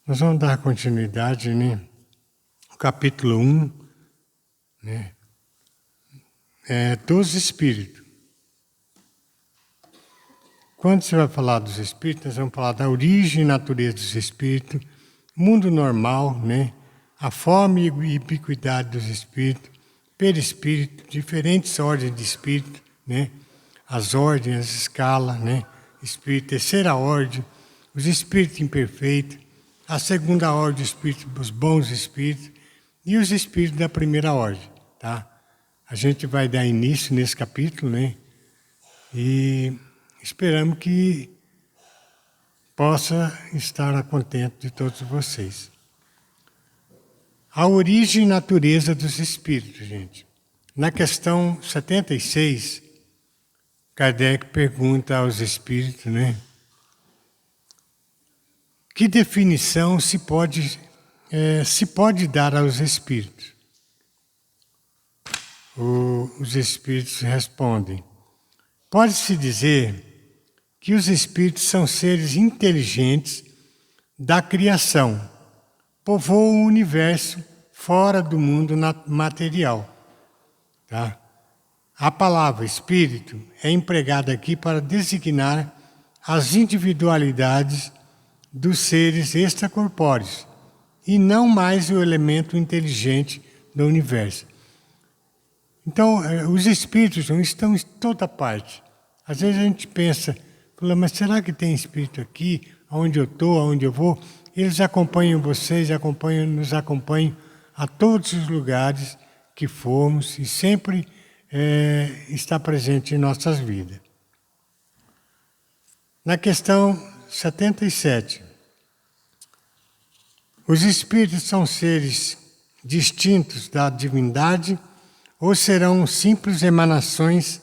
Nós vamos dar continuidade, né? O capítulo 1, né? Dos espíritos. Quando você vai falar dos espíritos, nós vamos falar da origem e natureza dos espíritos, mundo normal, né? A forma e ubiquidade dos espíritos, perispírito, diferentes ordens de espírito, né? As ordens, as escalas, né? Espírito, terceira ordem, os espíritos imperfeitos, a segunda ordem dos espíritos, os bons espíritos, e os espíritos da primeira ordem, tá? A gente vai dar início nesse capítulo, né? E esperamos que possa estar contente de todos vocês. A origem e natureza dos espíritos, gente. Na questão 76, Kardec pergunta aos espíritos, né? Que definição se pode dar aos espíritos? Os espíritos respondem: pode-se dizer que os espíritos são seres inteligentes da criação, povoam o universo fora do mundo material. Tá? A palavra espírito é empregada aqui para designar as individualidades dos seres extracorpóreos e não mais o elemento inteligente do universo. Então, os espíritos não estão em toda parte. Às vezes a gente pensa, mas será que tem espírito aqui, onde eu estou, aonde eu vou? Eles acompanham vocês, nos acompanham a todos os lugares que formos e sempre está presente em nossas vidas. Na questão 77, os espíritos são seres distintos da divindade ou serão simples emanações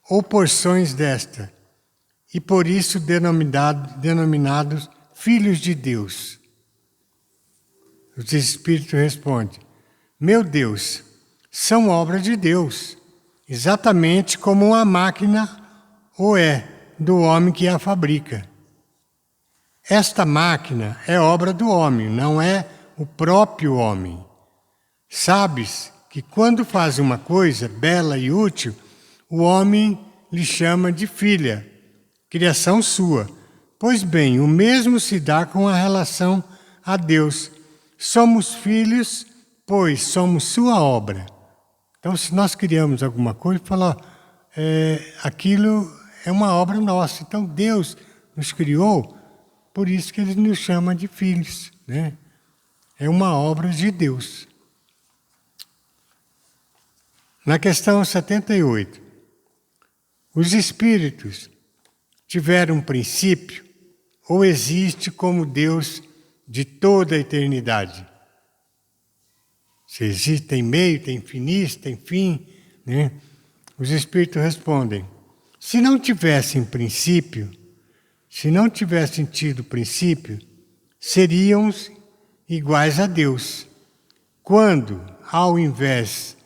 ou porções desta, e por isso denominados filhos de Deus? Os espíritos respondem: meu Deus, são obra de Deus, exatamente como uma máquina o é do homem que a fabrica. Esta máquina é obra do homem, não é o próprio homem. Sabes que quando faz uma coisa bela e útil, o homem lhe chama de filha, criação sua. Pois bem, o mesmo se dá com a relação a Deus. Somos filhos, pois somos sua obra. Então, se nós criamos alguma coisa, aquilo é uma obra nossa. Então, Deus nos criou, por isso que Ele nos chama de filhos, né? É uma obra de Deus. Na questão 78, os espíritos tiveram um princípio ou existe como Deus de toda a eternidade? Se existe, tem meio, tem início, tem fim, né? Os espíritos respondem: se não tivessem princípio, se não tivessem tido princípio, seriam iguais a Deus, quando, ao invés,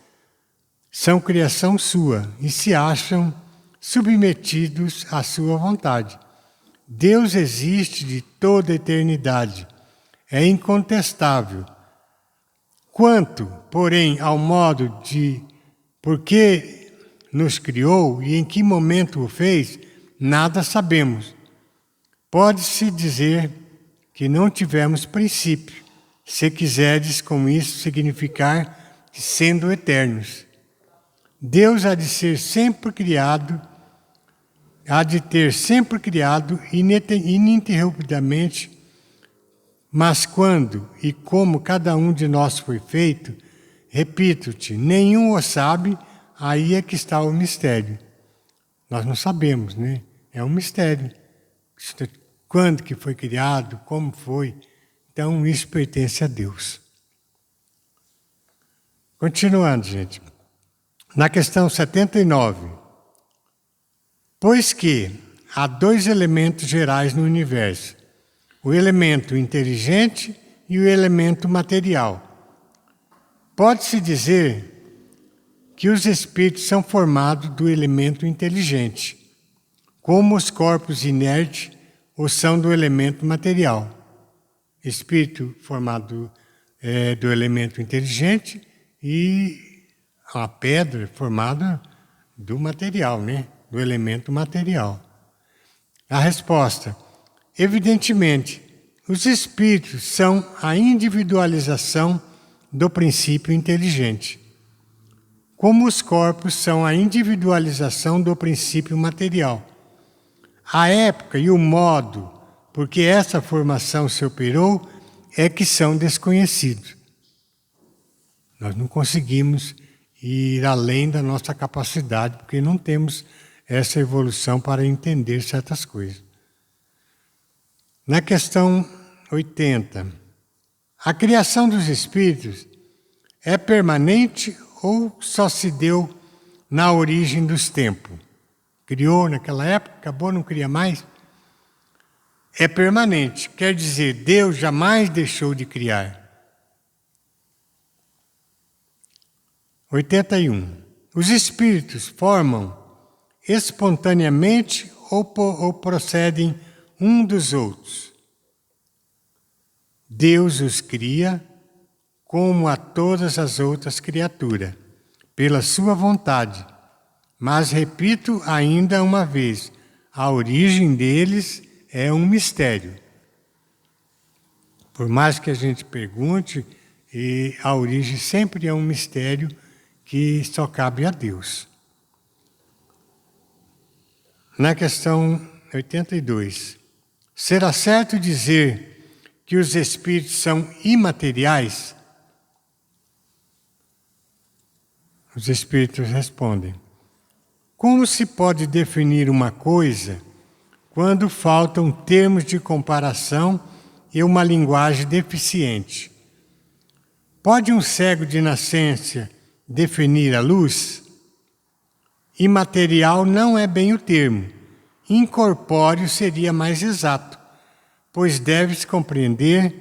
são criação sua e se acham submetidos à sua vontade. Deus existe de toda a eternidade, é incontestável. Quanto, porém, ao modo de por que nos criou e em que momento o fez, nada sabemos. Pode-se dizer que não tivemos princípio, se quiseres com isso significar que sendo eternos. Deus há de ter sempre criado ininterruptamente, mas quando e como cada um de nós foi feito, repito-te, nenhum o sabe, aí é que está o mistério. Nós não sabemos, né? É um mistério. Quando que foi criado, como foi. Então, isso pertence a Deus. Continuando, gente. Na questão 79. Pois que há dois elementos gerais no universo: o elemento inteligente e o elemento material. Pode-se dizer que os espíritos são formados do elemento inteligente, como os corpos inertes o são do elemento material. espírito formado do elemento inteligente e a pedra formada do material, né? Do elemento material. A resposta: evidentemente, os espíritos são a individualização do princípio inteligente, como os corpos são a individualização do princípio material. A época e o modo por que essa formação se operou é que são desconhecidos. Nós não conseguimos ir além da nossa capacidade, porque não temos essa evolução para entender certas coisas. Na questão 80, a criação dos espíritos é permanente ou só se deu na origem dos tempos? Criou naquela época, acabou, não cria mais? É permanente, quer dizer, Deus jamais deixou de criar. 81. Os espíritos formam espontaneamente ou procedem um dos outros? Deus os cria como a todas as outras criaturas, pela sua vontade. Mas repito ainda uma vez, a origem deles é um mistério. Por mais que a gente pergunte, a origem sempre é um mistério que só cabe a Deus. Na questão 82, será certo dizer que os espíritos são imateriais? Os espíritos respondem: como se pode definir uma coisa quando faltam termos de comparação e uma linguagem deficiente? Pode um cego de nascença definir a luz? Imaterial não é bem o termo. Incorpóreo seria mais exato, pois deve-se compreender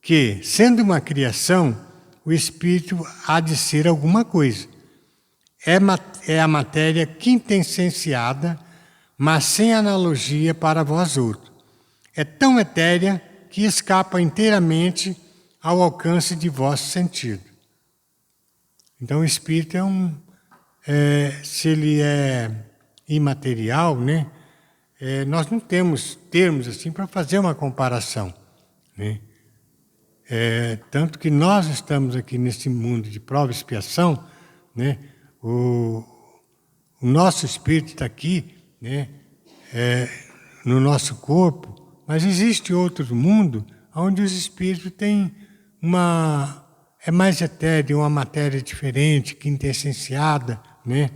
que, sendo uma criação, o espírito há de ser alguma coisa. É a matéria quintessenciada, mas sem analogia para vós outros. É tão etérea que escapa inteiramente ao alcance de vosso sentido. Então o espírito se ele é imaterial, né? Nós não temos termos assim para fazer uma comparação, né? Tanto que nós estamos aqui nesse mundo de prova e expiação, né? O nosso espírito está aqui, né? No nosso corpo, mas existe outro mundo onde os espíritos têm é mais etéreo, uma matéria diferente, quintessenciada, né?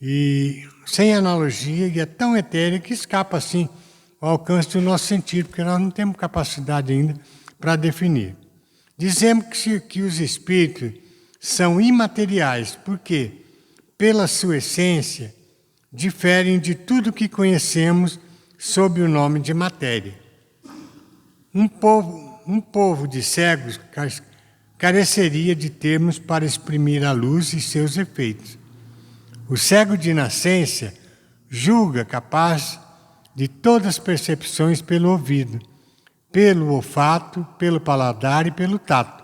E sem analogia, e é tão etérea que escapa assim ao alcance do nosso sentido, porque nós não temos capacidade ainda para definir. Dizemos que os espíritos são imateriais, porque, pela sua essência, diferem de tudo que conhecemos sob o nome de matéria. Um povo de cegos careceria de termos para exprimir a luz e seus efeitos. O cego de nascença julga capaz de todas as percepções pelo ouvido, pelo olfato, pelo paladar e pelo tato.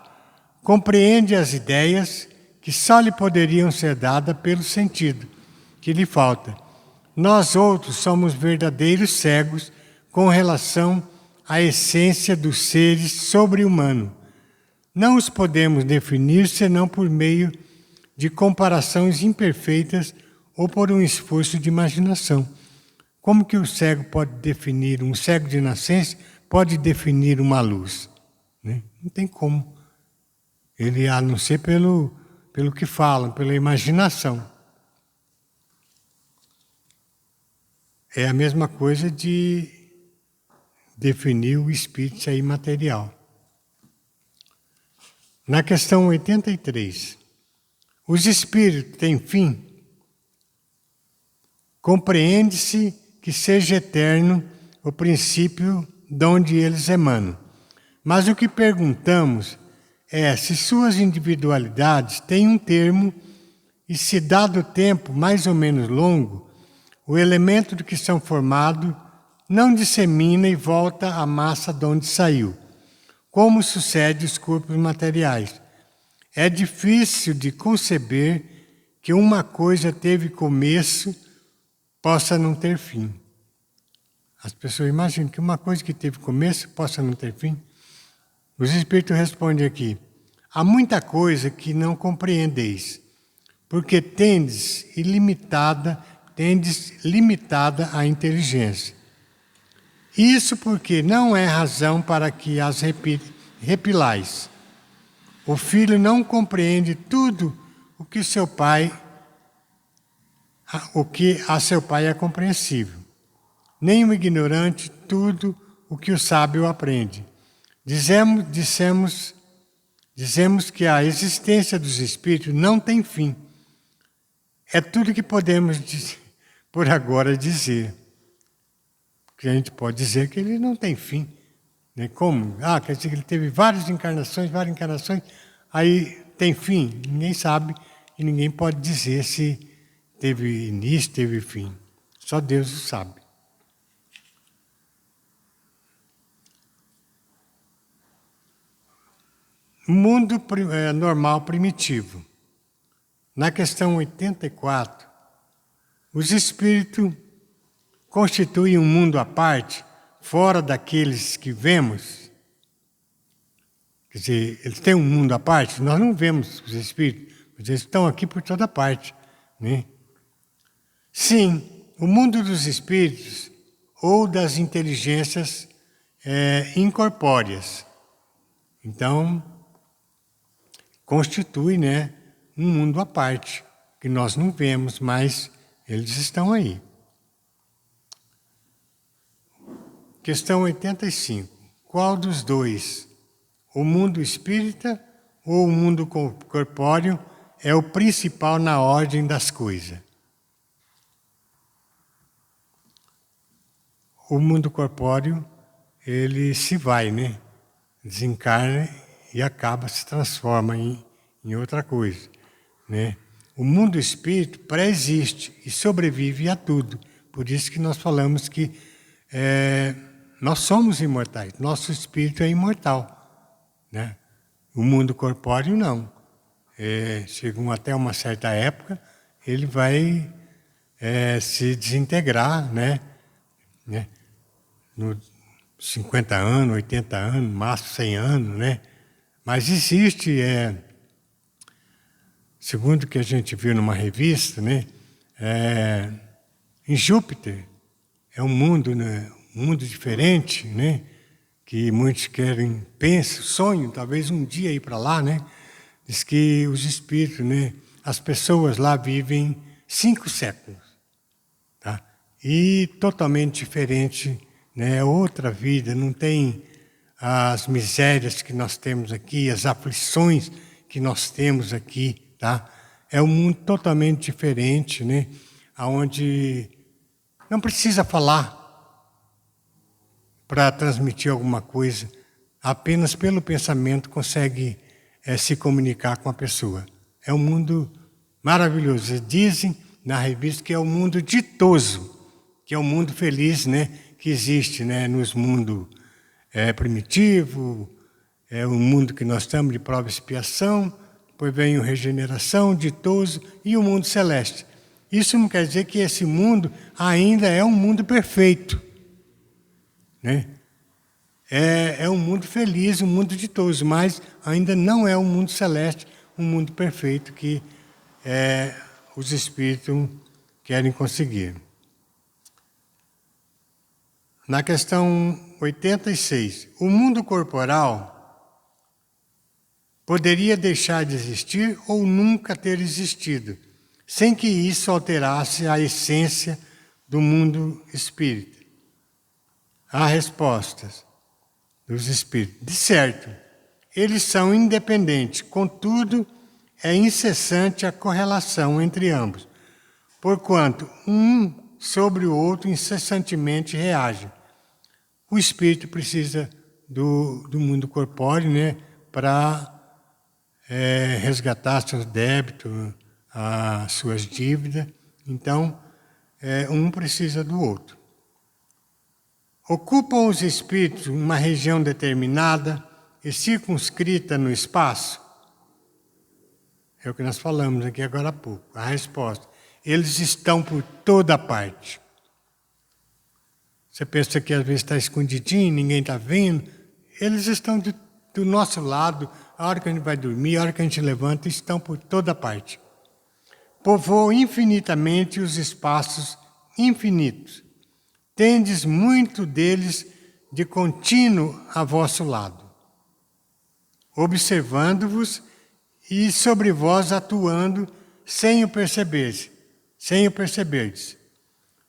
Compreende as ideias que só lhe poderiam ser dadas pelo sentido, que lhe falta. Nós outros somos verdadeiros cegos com relação à essência dos seres sobre-humanos. Não os podemos definir senão por meio de comparações imperfeitas ou por um esforço de imaginação. Como que o cego pode definir, um cego de nascença pode definir uma luz? Né? Não tem como. Ele, a não ser pelo que falam, pela imaginação. É a mesma coisa de definir o espírito ser imaterial. Na questão 83, os espíritos têm fim? Compreende-se que seja eterno o princípio de onde eles emanam. Mas o que perguntamos é se suas individualidades têm um termo e se, dado o tempo mais ou menos longo, o elemento do que são formados não dissemina e volta à massa de onde saiu. como sucede os corpos materiais. É difícil de conceber que uma coisa teve começo possa não ter fim. As pessoas imaginam que uma coisa que teve começo possa não ter fim. Os Espíritos respondem aqui: há muita coisa que não compreendeis, porque tendes limitada a inteligência. Isso porque não é razão para que as repilais. O filho não compreende tudo o que a seu pai é compreensível. Nem o ignorante tudo o que o sábio aprende. Dizemos que a existência dos espíritos não tem fim. É tudo que podemos por agora dizer. Porque a gente pode dizer que ele não tem fim. Né? Como? Quer dizer que ele teve várias encarnações, aí tem fim? Ninguém sabe e ninguém pode dizer se teve início, teve fim. Só Deus o sabe. Mundo normal primitivo. Na questão 84, os espíritos constituem um mundo à parte, fora daqueles que vemos. Quer dizer, eles têm um mundo à parte, nós não vemos os espíritos, mas eles estão aqui por toda parte. Né? Sim, o mundo dos espíritos ou das inteligências incorpóreas. Então, constitui, né, um mundo à parte, que nós não vemos, mas eles estão aí. Questão 85. Qual dos dois, o mundo espírita ou o mundo corpóreo, é o principal na ordem das coisas? O mundo corpóreo, ele se vai, né? Desencarna e acaba, se transforma em outra coisa. Né? O mundo espírito pré-existe e sobrevive a tudo. Por isso que nós falamos que nós somos imortais, nosso espírito é imortal. Né? O mundo corpóreo não. Chegam até uma certa época, ele vai se desintegrar, né? No 50 anos, 80 anos, máximo 100 anos, né? Mas existe, segundo o que a gente viu numa revista, né? Em Júpiter, é um mundo, né? Um mundo diferente, né? Que muitos pensam, sonham, talvez um dia ir para lá, né? Diz que os espíritos, né? As pessoas lá vivem 5 séculos, tá? E totalmente diferente, né? Outra vida, não tem as misérias que nós temos aqui, as aflições que nós temos aqui, tá? É um mundo totalmente diferente, né? Onde não precisa falar para transmitir alguma coisa, apenas pelo pensamento consegue se comunicar com a pessoa. É um mundo maravilhoso. Dizem na revista que é o mundo ditoso, que é o mundo feliz, né? Que existe, né? Nos mundos primitivo, o mundo que nós estamos de prova e expiação, depois vem o regeneração, ditoso e o mundo celeste. Isso não quer dizer que esse mundo ainda é um mundo perfeito. Né? É um mundo feliz, um mundo ditoso, mas ainda não é um mundo celeste, um mundo perfeito que os espíritos querem conseguir. Na questão 86, o mundo corporal poderia deixar de existir ou nunca ter existido, sem que isso alterasse a essência do mundo espírita? Há respostas dos espíritos. De certo, eles são independentes, contudo, é incessante a correlação entre ambos, porquanto um sobre o outro incessantemente reage. O espírito precisa do mundo corpóreo, né, para resgatar seus débitos, as suas dívidas. Então, um precisa do outro. Ocupam os espíritos uma região determinada e circunscrita no espaço? É o que nós falamos aqui agora há pouco. A resposta: eles estão por toda parte. Você pensa que às vezes está escondidinho, ninguém está vendo. Eles estão do nosso lado, a hora que a gente vai dormir, a hora que a gente levanta, estão por toda parte. Povoam infinitamente os espaços infinitos. Tendes muito deles de contínuo a vosso lado, observando-vos e sobre vós atuando sem o perceberdes.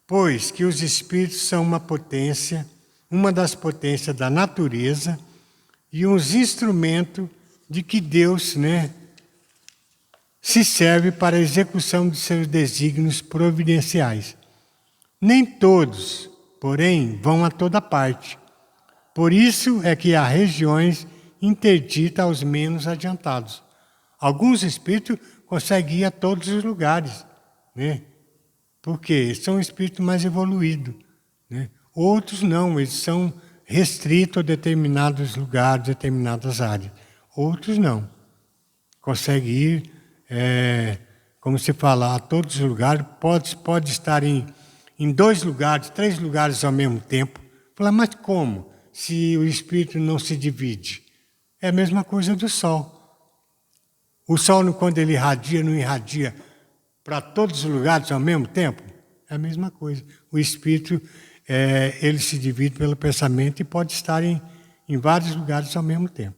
Pois que os espíritos são uma potência, uma das potências da natureza e uns instrumentos de que Deus, se serve para a execução de seus desígnios providenciais. Nem todos, porém, vão a toda parte. Por isso é que há regiões interditas aos menos adiantados. Alguns espíritos conseguem ir a todos os lugares, porque são espíritos mais evoluídos. Outros não, eles são restritos a determinados lugares, determinadas áreas. Outros não. Conseguem ir, como se fala, a todos os lugares, pode estar em 2 lugares, 3 lugares ao mesmo tempo. Fala, mas como? Se o espírito não se divide? É a mesma coisa do Sol. O Sol, quando ele irradia, não irradia para todos os lugares ao mesmo tempo? É a mesma coisa. O espírito, ele se divide pelo pensamento e pode estar em vários lugares ao mesmo tempo.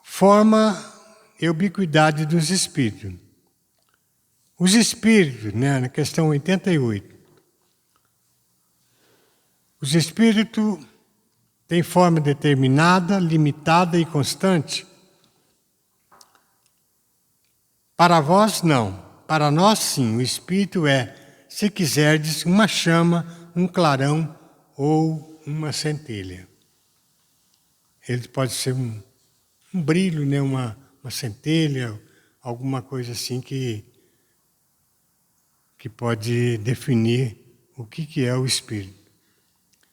Forma e ubiquidade dos espíritos. Os espíritos, na questão 88, os espíritos têm forma determinada, limitada e constante? Para vós, não. Para nós, sim. O espírito é, se quiserdes, uma chama, um clarão ou uma centelha. Ele pode ser um brilho, uma centelha, alguma coisa assim que pode definir o que é o espírito.